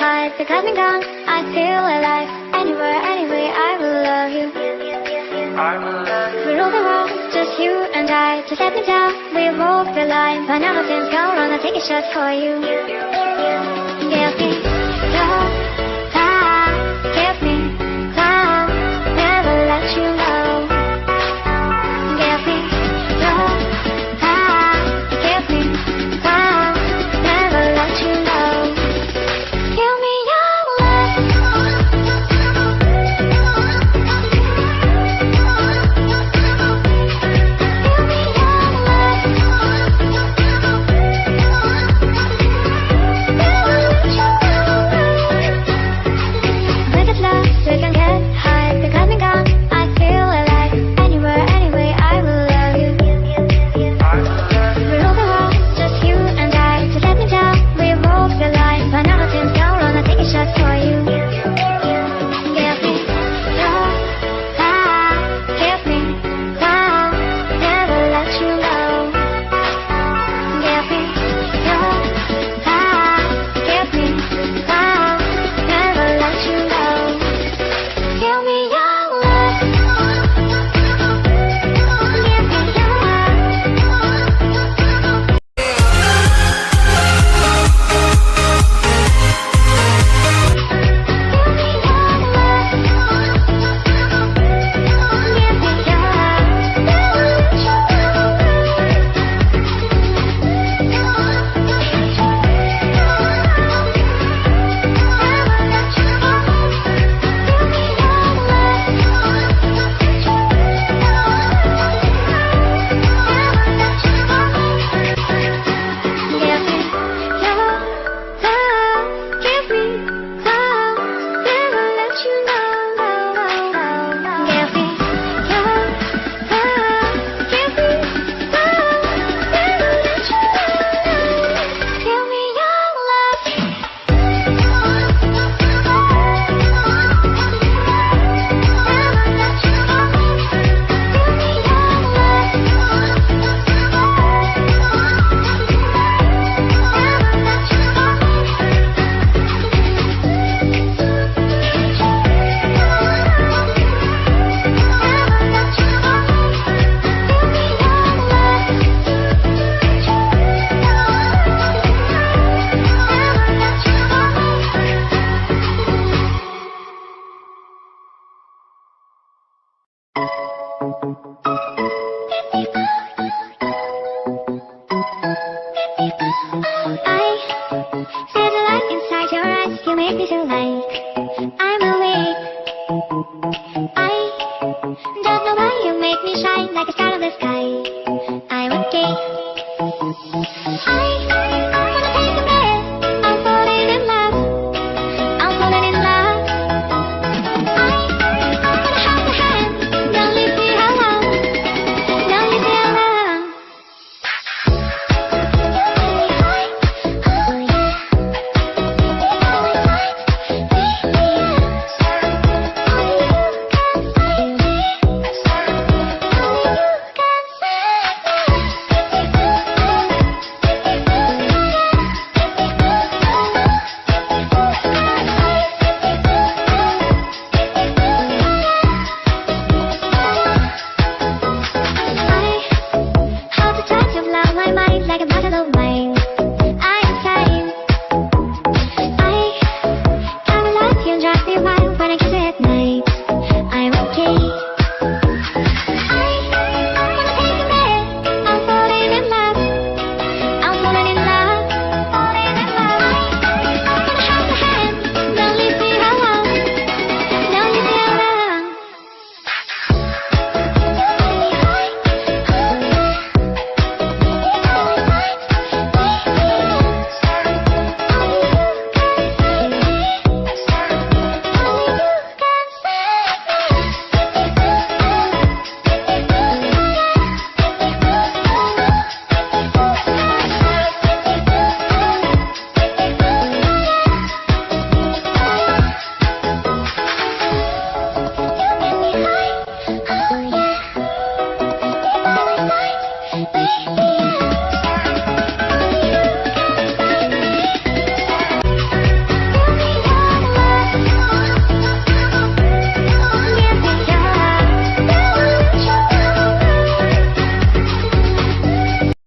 hide, the clouds been gone, I feel alive. Anywhere, anyway, I will love you. We rule the world, just you and I. Just let me down, we walk the line. But now the things go wrong, I'll take a shot for you. Give me love, give me love, never let you know. Give me love, give me love, never let you know. Give me your love. Make me feel like I'm awake. I don't know why you make me shine like a star in the sky. I'm okay.